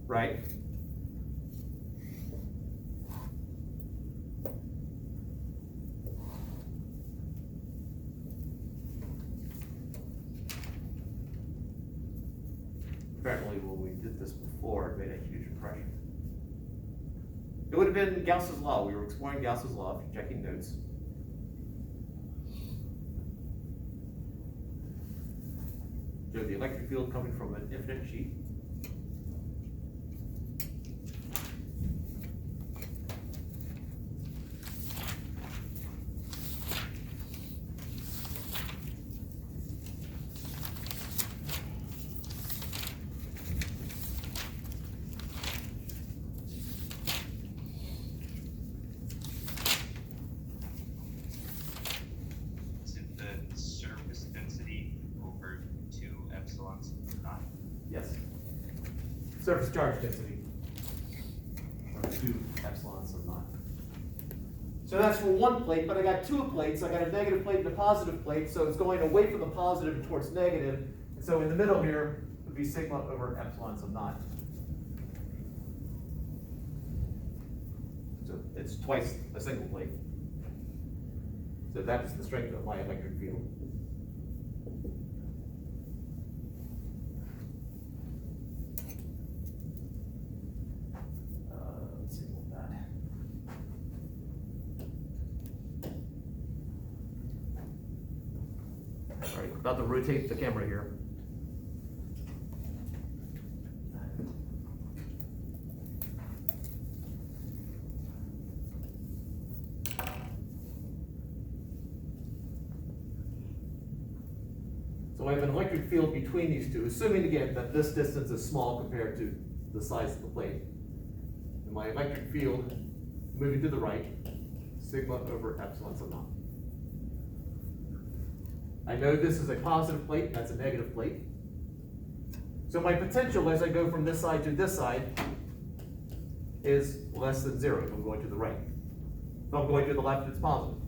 right? Apparently when we did this before, it made a huge impression. It would have been Gauss's law. We were exploring Gauss's law, if you're checking notes. So the electric field coming from an infinite sheet. Is it the surface density over 2 epsilons naught? Yes. Surface charge density. Or 2 epsilons of naught. So that's for one plate, but I got two plates. I got a negative plate and a positive plate, so it's going away from the positive and towards negative. And so in the middle here would be sigma over epsilon sub naught. So it's twice a single plate. So that is the strength of my electric field. Let's see what that. All right, about to rotate the camera here. So I have an electric field between these two, assuming again that this distance is small compared to the size of the plate. And my electric field moving to the right, sigma over epsilon sub naught. I know this is a positive plate, that's a negative plate. So my potential as I go from this side to this side is less than 0 if I'm going to the right. If I'm going to the left, it's positive.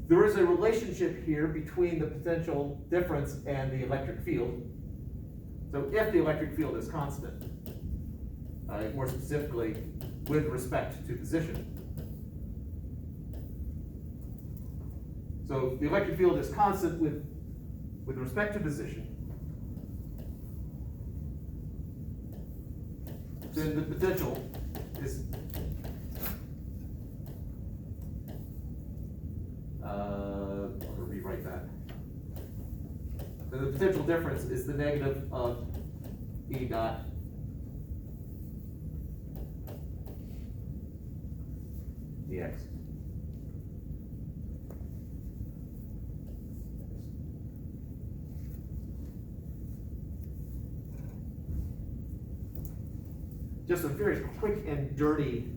There is a relationship here between the potential difference and the electric field. So if the electric field is constant, more specifically with respect to position. So if the electric field is constant with respect to position, then the potential is I'll rewrite that. Then the potential difference is the negative of E dot dx. Just a very quick and dirty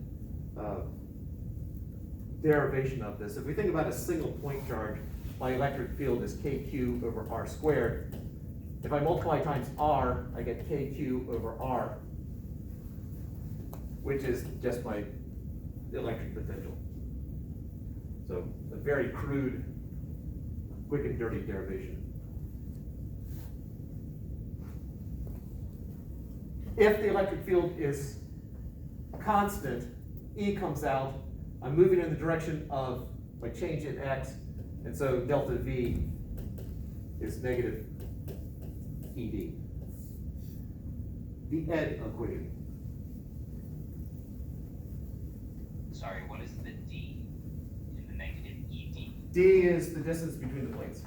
derivation of this. If we think about a single point charge, my electric field is kq over r squared. If I multiply times r, I get kq over r, which is just my electric potential. So a very crude, quick and dirty derivation. If the electric field is constant, E comes out, I'm moving in the direction of my change in x, and so delta V is negative ED. The ED equation. Sorry, what is the D in the negative ED? D is the distance between the plates.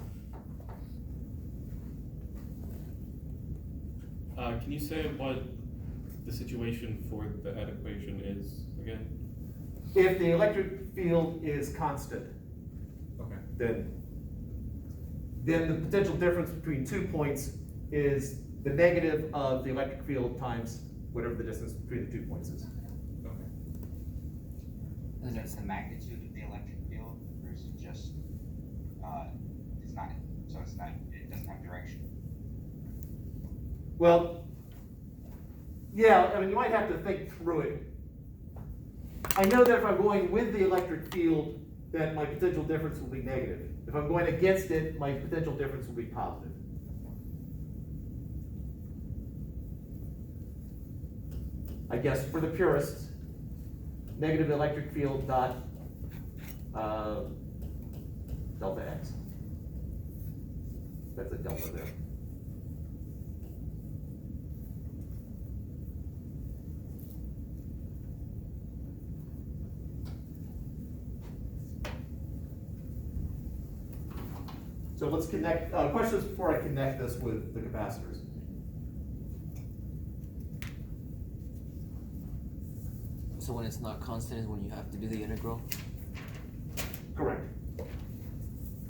Can you say what the situation for the ED equation is again? If the electric field is constant, Okay. then the potential difference between 2 points is the negative of the electric field times whatever the distance between the 2 points is. Okay. And it's the magnitude of the electric field versus just, it's not, so it's not, it doesn't have direction. Well, yeah, I mean, you might have to think through it. I know that if I'm going with the electric field, then my potential difference will be negative. If I'm going against it, my potential difference will be positive. I guess for the purists, negative electric field dot delta x. That's a delta there. So let's connect, questions before I connect this with the capacitors. So when it's not constant is when you have to do the integral? Correct.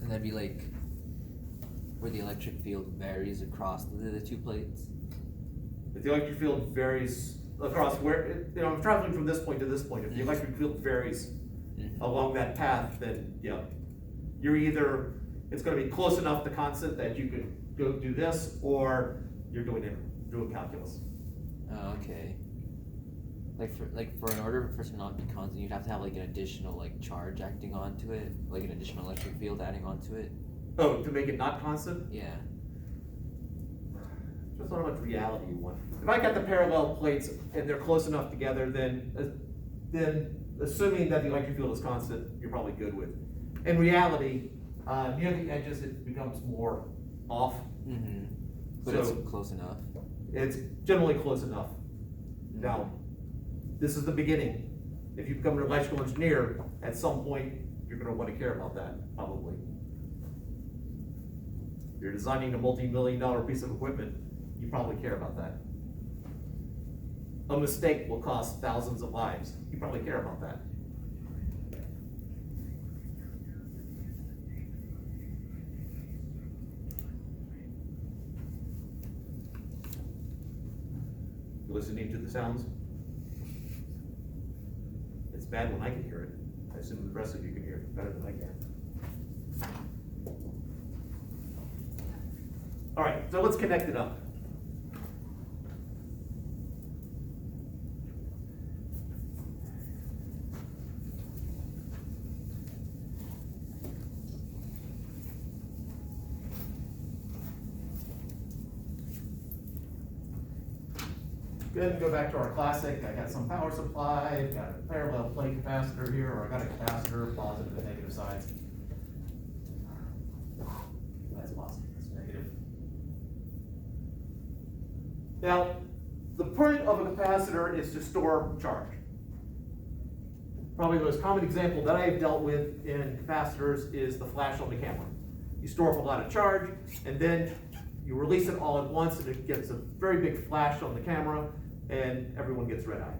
And that'd be like where the electric field varies across the two plates? If the electric field varies across where, I'm traveling from this point to this point, if the electric field varies along that path, then yeah, you're either, it's gonna be close enough to constant that you can go do this, or you're doing calculus. Oh, okay. Like for in order for it to not be constant, you'd have to have like an additional like charge acting onto it, like an additional electric field adding onto it. Oh, to make it not constant? Yeah. Just how much reality you want. If I got the parallel plates and they're close enough together, then assuming that the electric field is constant, you're probably good with. In reality, near the edges, it becomes more off. Mm-hmm. But So- it's close enough. It's generally close enough. Now, this is the beginning. If you become an electrical engineer, at some point, you're gonna wanna care about that, probably. If you're designing a multi-million-dollar piece of equipment, you probably care about that. A mistake will cost thousands of lives. You probably care about that. You listening to the sounds? It's bad when I can hear it. I assume the rest of you can hear it better than I can. All right, so let's connect it up. Go ahead and go back to our classic. I got some power supply, I've got a parallel plate capacitor here, or I got a capacitor, positive and negative sides. That's positive, that's negative. Now, the point of a capacitor is to store charge. Probably the most common example that I have dealt with in capacitors is the flash on the camera. You store up a lot of charge, and then you release it all at once, and it gets a very big flash on the camera, and everyone gets red-eyed.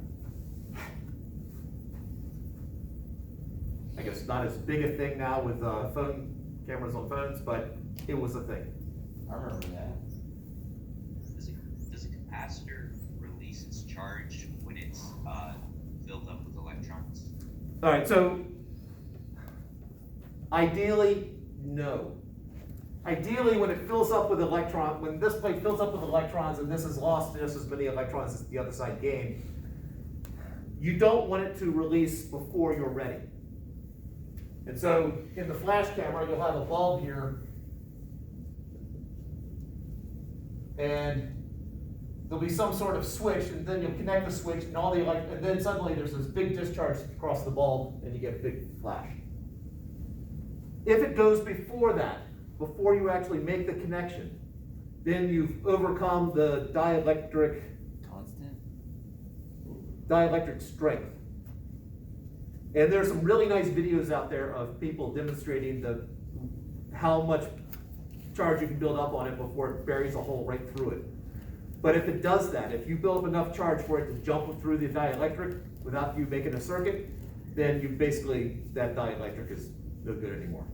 I guess not as big a thing now with phone cameras on phones, but it was a thing. I remember that. Does a capacitor release its charge when it's filled up with electrons? All right, so ideally, no. Ideally, when it fills up with when this plate fills up with electrons and this is lost just as many electrons as the other side gained, you don't want it to release before you're ready. And so in the flash camera, you'll have a bulb here, and there'll be some sort of switch, and then you'll connect the switch, and and then suddenly there's this big discharge across the bulb, and you get a big flash. If it goes before that, before you actually make the connection, then you've overcome the dielectric strength. And there's some really nice videos out there of people demonstrating how much charge you can build up on it before it buries a hole right through it. But if it does that, if you build up enough charge for it to jump through the dielectric without you making a circuit, then that dielectric is no good anymore.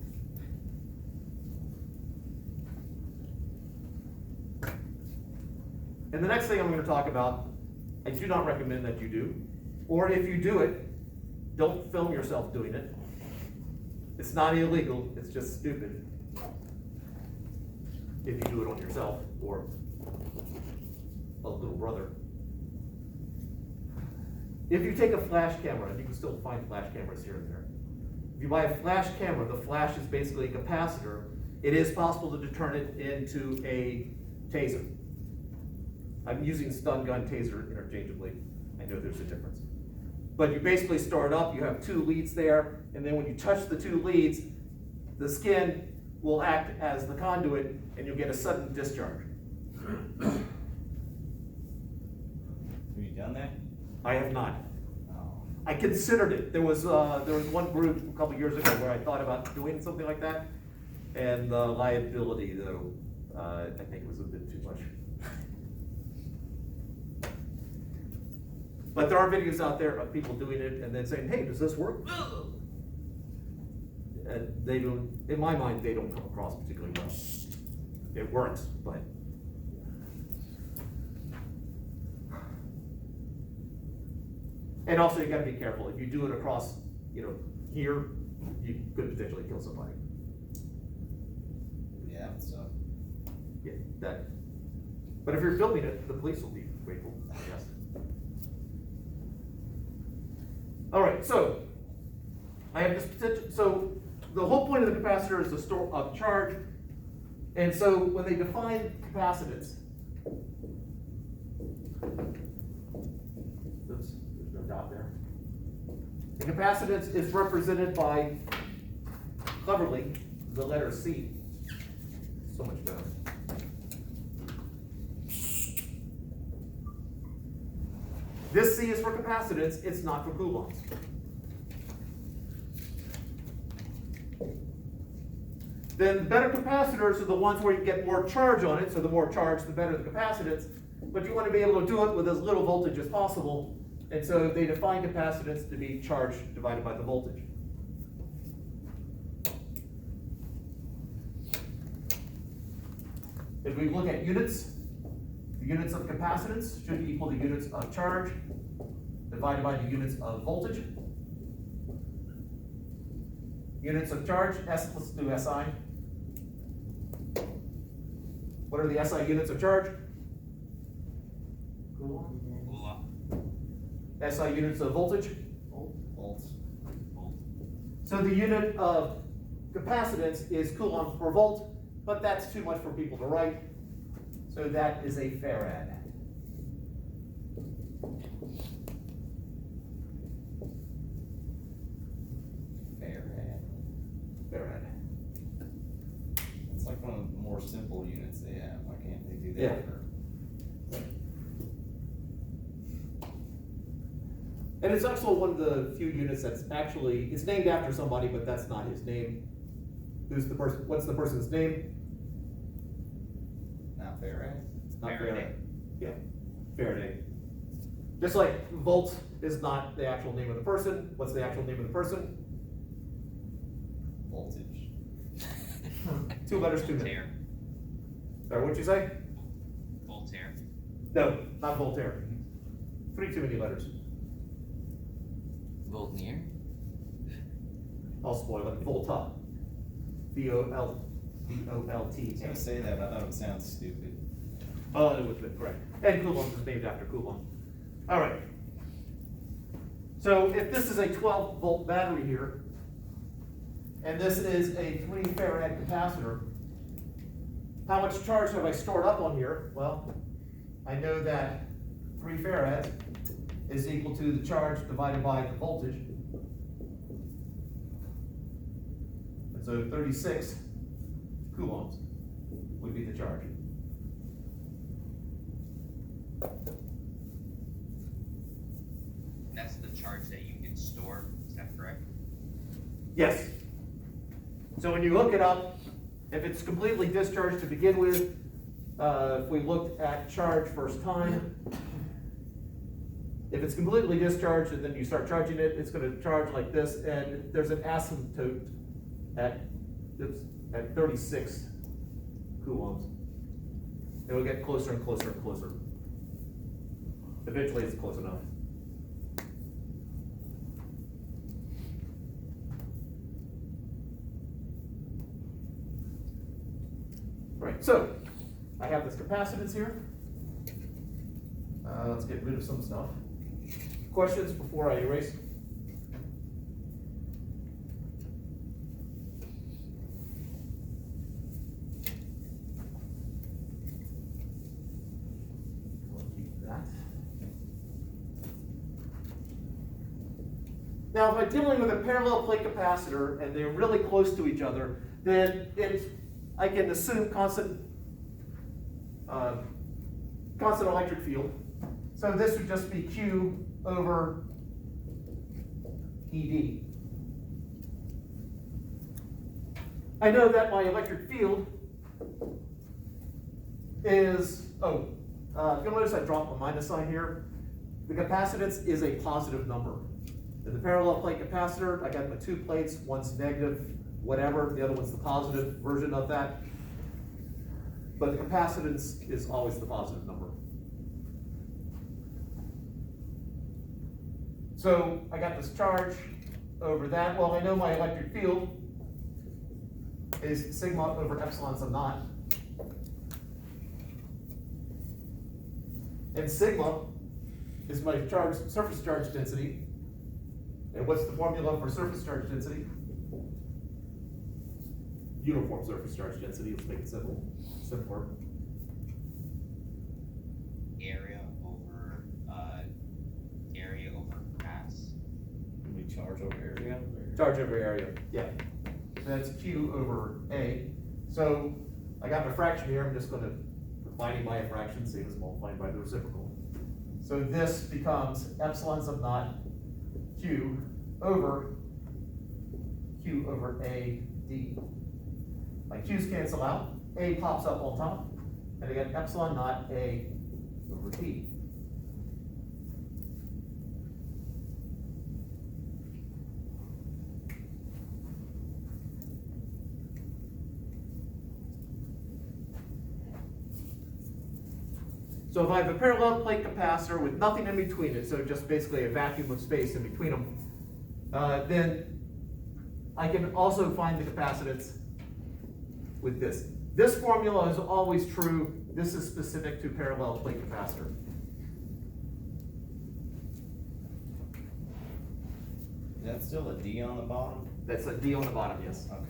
And the next thing I'm going to talk about, I do not recommend that you do, or if you do it, don't film yourself doing it. It's not illegal, it's just stupid if you do it on yourself or a little brother. If you take a flash camera, and you can still find flash cameras here and there, If you buy a flash camera, the flash is basically a capacitor. It is possible to turn it into a taser. I'm using stun gun taser interchangeably. I know there's a difference. But you basically start up, you have two leads there, and then when you touch the two leads, the skin will act as the conduit, and you'll get a sudden discharge. Have you done that? I have not. Oh. I considered it. There was one group a couple years ago where I thought about doing something like that, and the liability, though, I think was a bit too much. But there are videos out there of people doing it and then saying, "Hey, does this work?" And they don't, in my mind, they don't come across particularly well. It works, but. And also, you gotta be careful. If you do it across, here, you could potentially kill somebody. Yeah, so. Yeah, that. But if you're filming it, the police will be grateful, I guess. All right, so I have this potential. So the whole point of the capacitor is to store a charge. And so when they define capacitance, oops, there's no dot there. The capacitance is represented by, cleverly, the letter C. So much better. This C is for capacitance, it's not for coulombs. Then the better capacitors are the ones where you get more charge on it, so the more charge, the better the capacitance. But you want to be able to do it with as little voltage as possible, and so they define capacitance to be charge divided by the voltage. If we look at units, the units of capacitance should equal the units of charge divided by the units of voltage. Units of charge, let's do SI. What are the SI units of charge? Coulomb. SI units of voltage? Volts. So the unit of capacitance is coulombs per volt, but that's too much for people to write. So that is a farad. Farad. It's like one of the more simple units they have. Why can't they do that? Yeah. And it's also one of the few units that's actually, it's named after somebody, but that's not his name. Who's the person, what's the person's name? Not Farad. Not Faraday. Yeah, Faraday. Just like volt is not the actual name of the person. What's the actual name of the person? Voltage. 2 letters, 2 minutes. Voltaire. Sorry, what'd you say? Voltaire. No, not Voltaire. 3 too many letters. Voltnier? I'll spoil it. Volta. V-O-L-T. I was gonna say that, but I thought it would sound stupid. Oh, it would have been correct. And Coulomb is named after Coulomb. All right. So if this is a 12-volt battery here, and this is a 3 farad capacitor, how much charge have I stored up on here? Well, I know that 3 farads is equal to the charge divided by the voltage. And so 36 coulombs would be the charge. That's the charge that you can store, is that correct? Yes. So when you look it up, if it's completely discharged to begin with, if we looked at charge first time, if it's completely discharged and then you start charging it, it's going to charge like this, and there's an asymptote at 36 coulombs. It will get closer and closer and closer. Eventually, it's close enough. Right, so I have this capacitance here. Let's get rid of some stuff. Questions before I erase? Now, if I'm dealing with a parallel plate capacitor and they're really close to each other, then I can assume constant electric field. So this would just be Q over ED. I know that my electric field is, if you'll notice I dropped a minus sign here. The capacitance is a positive number. In the parallel plate capacitor, I got my two plates, one's negative, whatever, the other one's the positive version of that. But the capacitance is always the positive number. So I got this charge over that. Well, I know my electric field is sigma over epsilon sub naught. And sigma is my surface charge density. And what's the formula for surface charge density? Uniform surface charge density, let's make it simple, simpler. Area over mass. We charge over area. Charge over area, yeah. That's Q over A. So I got my fraction here, I'm just gonna combining by a fraction, same as multiplying by the reciprocal. So this becomes epsilon sub naught Q over A D. My Q's cancel out, A pops up on top, and I get epsilon naught A over D. So if I have a parallel plate capacitor with nothing in between it, so just basically a vacuum of space in between them, then I can also find the capacitance with this. This formula is always true. This is specific to parallel plate capacitor. Is that still a D on the bottom? That's a D on the bottom, yes. Okay.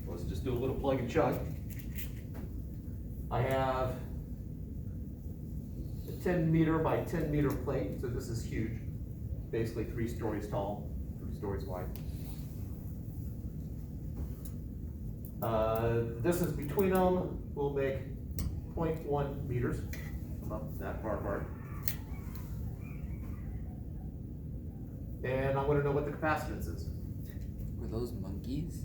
Let's just do a little plug and chug. I have a 10 meter by 10 meter plate, so this is huge. Basically 3 stories tall, 3 stories wide. Distance between them will make 0.1 meters, not that far apart. And I want to know what the capacitance is. Were those monkeys?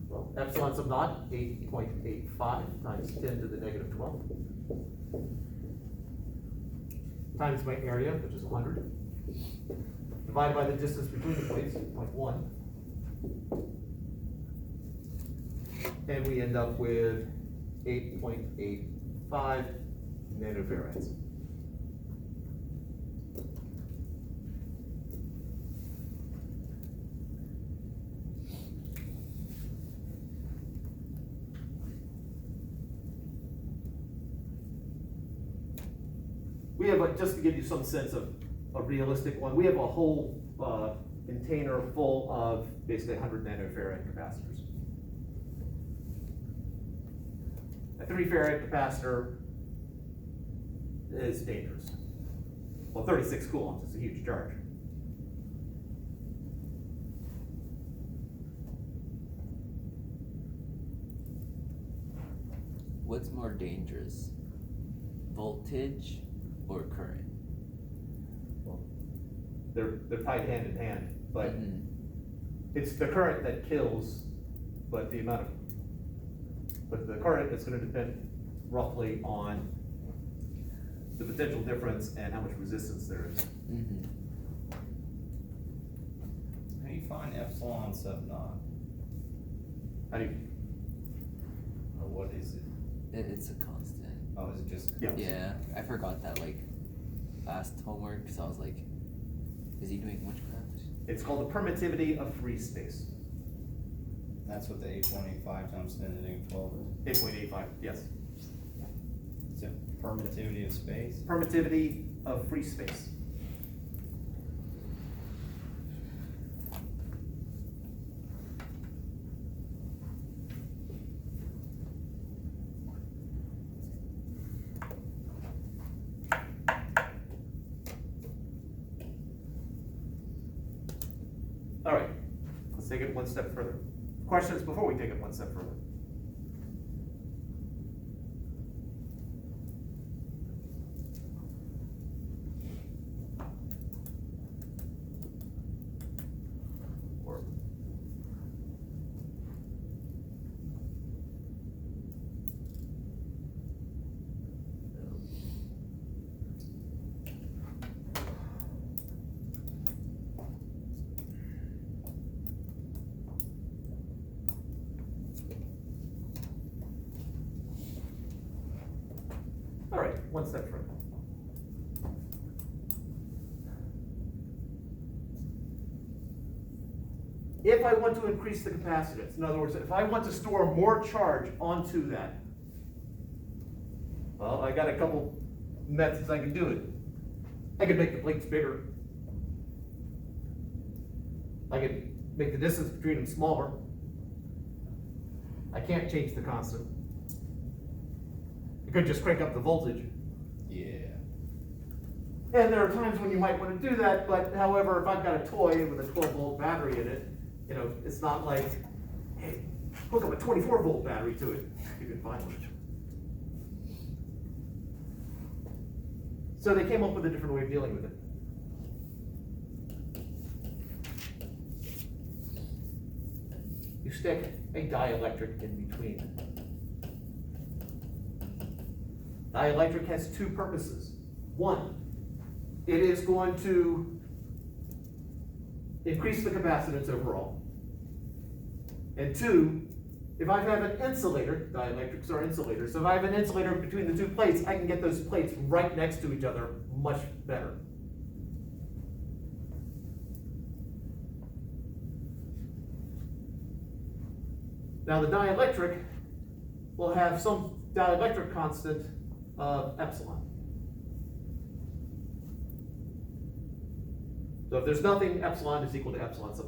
Well, epsilon sub naught, 8.85 times 10 to the negative 12. Times my area, which is 100. Divided by the distance between the plates, 0.1. And we end up with 8.85 nanofarads. We have, just to give you some sense of a realistic one, we have a whole container full of basically 100 nanofarad capacitors. A 3 farad capacitor is dangerous. Well, 36 coulombs is a huge charge. What's more dangerous? Voltage or current? Well, they're tied hand in hand, but Mhm. it's the current that kills, but the current is going to depend roughly on the potential difference and how much resistance there is. Mhm. How do you find epsilon sub naught? How do you? Or what is it? It's a constant. Oh, is it just? Yeah. Yeah, I forgot that like last homework, so I was like, is he doing witchcraft? It's called the permittivity of free space. That's what the 8.85 times 10 to the negative 12 is? 8.85, yes. Is it permittivity of space? Permittivity of free space. take it one step further. Questions before we take it one step further? Or all right, one step further. If I want to increase the capacitance, in other words, if I want to store more charge onto that, well, I got a couple methods I can do it. I can make the plates bigger. I can make the distance between them smaller. I can't change the constant. I could just crank up the voltage. Yeah. And there are times when you might want to do that, but however, if I've got a toy with a 12-volt battery in it, you know, it's not like, hey, hook up a 24-volt battery to it. You can find one. So they came up with a different way of dealing with it. You stick a dielectric in between. Dielectric has two purposes. One, it is going to increase the capacitance overall. And two, if I have an insulator, dielectrics are insulators, so if I have an insulator between the two plates, I can get those plates right next to each other much better. Now the dielectric will have some dielectric constant of epsilon. So if there's nothing, epsilon is equal to epsilon something.